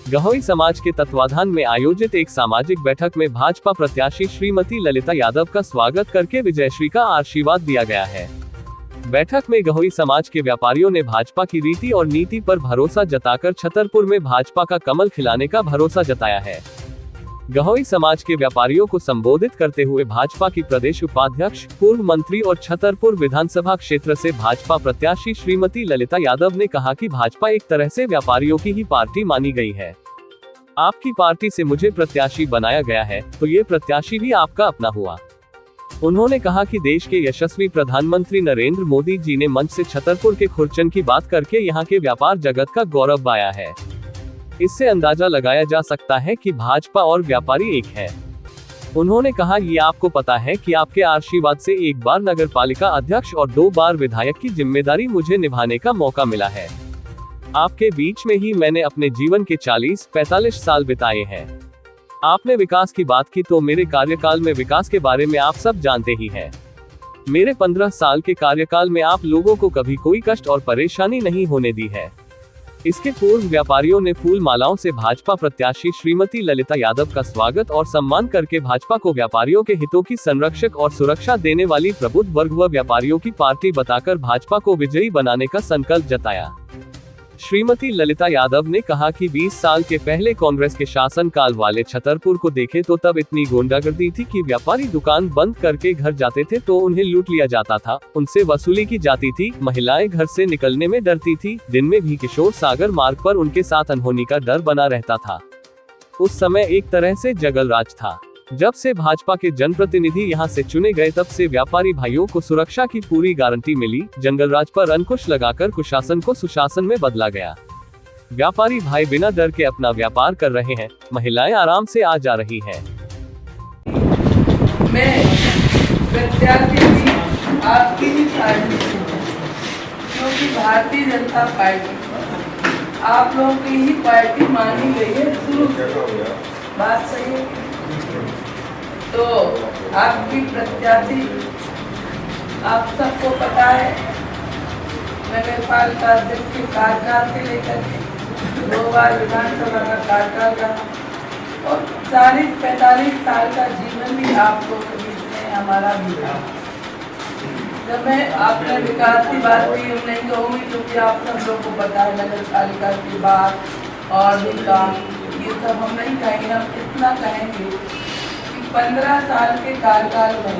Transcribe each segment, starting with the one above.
गहोई समाज के तत्वाधान में आयोजित एक सामाजिक बैठक में भाजपा प्रत्याशी श्रीमती ललिता यादव का स्वागत करके विजयश्री का आशीर्वाद दिया गया है। बैठक में गहोई समाज के व्यापारियों ने भाजपा की रीति और नीति पर भरोसा जताकर छतरपुर में भाजपा का कमल खिलाने का भरोसा जताया है। गहोई समाज के व्यापारियों को संबोधित करते हुए भाजपा की प्रदेश उपाध्यक्ष, पूर्व मंत्री और छतरपुर विधानसभा क्षेत्र से भाजपा प्रत्याशी श्रीमती ललिता यादव ने कहा कि भाजपा एक तरह से व्यापारियों की ही पार्टी मानी गई है। आपकी पार्टी से मुझे प्रत्याशी बनाया गया है, तो ये प्रत्याशी भी आपका अपना हुआ। उन्होंने कहा कि देश के यशस्वी प्रधानमंत्री नरेंद्र मोदी जी ने मंच से छतरपुर के खुरचन की बात करके यहाँ के व्यापार जगत का गौरव बढ़ाया है। इससे अंदाजा लगाया जा सकता है कि भाजपा और व्यापारी एक है। उन्होंने कहा, ये आपको पता है कि आपके आशीर्वाद से एक बार नगरपालिका अध्यक्ष और 2 बार विधायक की जिम्मेदारी मुझे निभाने का मौका मिला है। आपके बीच में ही मैंने अपने जीवन के 40-45 साल बिताए हैं। आपने विकास की बात की, तो मेरे कार्यकाल में विकास के बारे में आप सब जानते ही हैं। मेरे 15 साल के कार्यकाल में आप लोगों को कभी कोई कष्ट और परेशानी नहीं होने दी है। इसके पूर्व व्यापारियों ने फूल मालाओं से भाजपा प्रत्याशी श्रीमती ललिता यादव का स्वागत और सम्मान करके भाजपा को व्यापारियों के हितों की संरक्षक और सुरक्षा देने वाली प्रबुद्ध वर्ग व व्यापारियों की पार्टी बताकर भाजपा को विजयी बनाने का संकल्प जताया। श्रीमती ललिता यादव ने कहा कि 20 साल के पहले कांग्रेस के शासनकाल वाले छतरपुर को देखे तो तब इतनी गुंडागर्दी थी कि व्यापारी दुकान बंद करके घर जाते थे तो उन्हें लूट लिया जाता था, उनसे वसूली की जाती थी, महिलाएं घर से निकलने में डरती थी, दिन में भी किशोर सागर मार्ग पर उनके साथ अनहोनी का डर बना रहता था। उस समय एक तरह से जंगल राज था। जब से भाजपा के जनप्रतिनिधि यहां से चुने गए तब से व्यापारी भाइयों को सुरक्षा की पूरी गारंटी मिली। जंगल राज पर अंकुश लगाकर कुशासन को सुशासन में बदला गया। व्यापारी भाई बिना डर के अपना व्यापार कर रहे हैं, महिलाएं आराम से आ जा रही हैं। मैं प्रत्याशी भी आपकी ही पार्टी से हूं, क्योंकि भारतीय जनता पार्टी आप लोगों की ही पार्टी मानी गई है शुरू से। बात सही है। तो आपकी प्रत्याशी आप सबको पता है, नगरपालिका अध्यक्ष के कार्यकाल से लेकर 2 बार विधानसभा का कार्यकाल रहा और 40-45 साल का जीवन भी आप लोग के बीच में हमारा भी रहा। जब मैं आपने विकास की बात की नहीं कहूँगी, क्योंकि आप सब लोग को पता है नगरपालिका की बात और भी काम, ये सब हम नहीं कहेंगे। हम इतना कहेंगे कि 15 साल के कार्यकाल में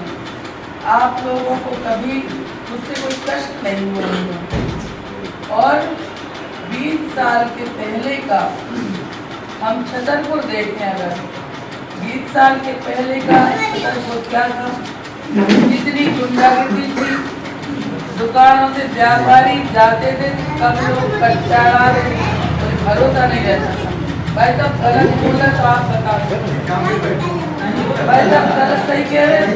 आप लोगों को कभी मुझसे कोई कष्ट नहीं हुआ और 20 साल के पहले का हम छतरपुर देखें, अगर 20 साल के पहले का छतरपुर क्या था, जितनी गुंडागर्दी थी, दुकानों से व्यापारी जाते थे, कब लोग कच्चा कोई भरोसा नहीं रहता था। भाई साहब गलत बोला तो आप बता दो। भाई साहब गलत सही कह रहे हैं।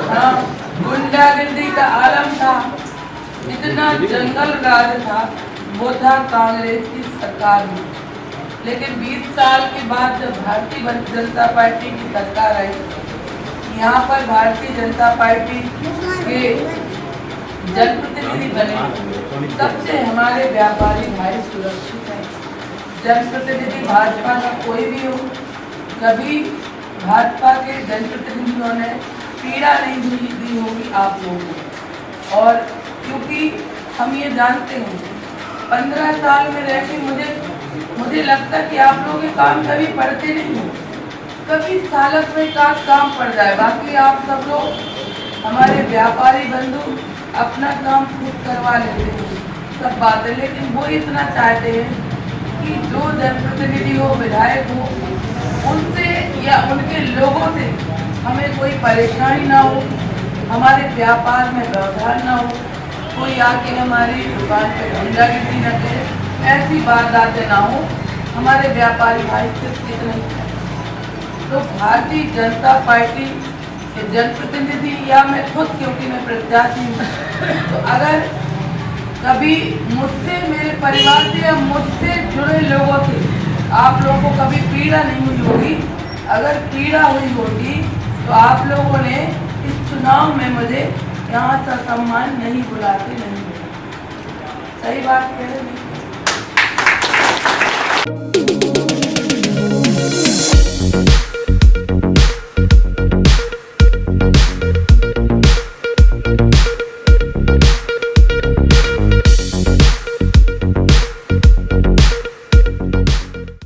हाँ, गुंडागर्दी का आलम था, इतना जंगल राज था, वो था कांग्रेस की सरकार में। लेकिन 20 साल के बाद जब भारतीय जनता पार्टी की सरकार आई, यहाँ पर भारतीय जनता पार्टी के जनप्रतिनिधि बने, तब से हमारे व्यापारी भाई सुरक्षित हैं। जनप्रतिनिधि भाजपा का कोई भी हो, कभी भाजपा के जनप्रतिनिधियों ने पीड़ा नहीं दी होगी आप लोगों को। और क्योंकि हम ये जानते हैं 15 साल में रह के मुझे लगता है कि आप लोगों के काम कभी पड़ते नहीं हो, कभी सालत में काम पड़ जाए। बाकी आप सब लोग हमारे व्यापारी बंधु अपना काम खुद करवा लेते हैं सब बातें, लेकिन वो इतना चाहते हैं कि जो जनप्रतिनिधि हो, विधायक हो, उनसे या उनके लोगों से हमें कोई परेशानी ना हो, हमारे व्यापार में व्यवधान ना हो, कोई आके हमारी दुकान पे गुंडागर्दी न करे, ऐसी वारदातें ना हो, हमारे व्यापारी भाई सिर्फ इतना ही। तो भारतीय जनता पार्टी के जनप्रतिनिधि या मैं खुद, क्योंकि मैं प्रत्याशी हूँ, तो अगर कभी मुझसे, मेरे परिवार से या मुझसे जुड़े लोगों से आप लोगों को कभी पीड़ा नहीं हुई होगी, अगर पीड़ा हुई होगी तो आप लोगों ने इस चुनाव में मुझे यहाँ ससम्मान नहीं बुलाते नहीं। सही बात कह रहे हैं।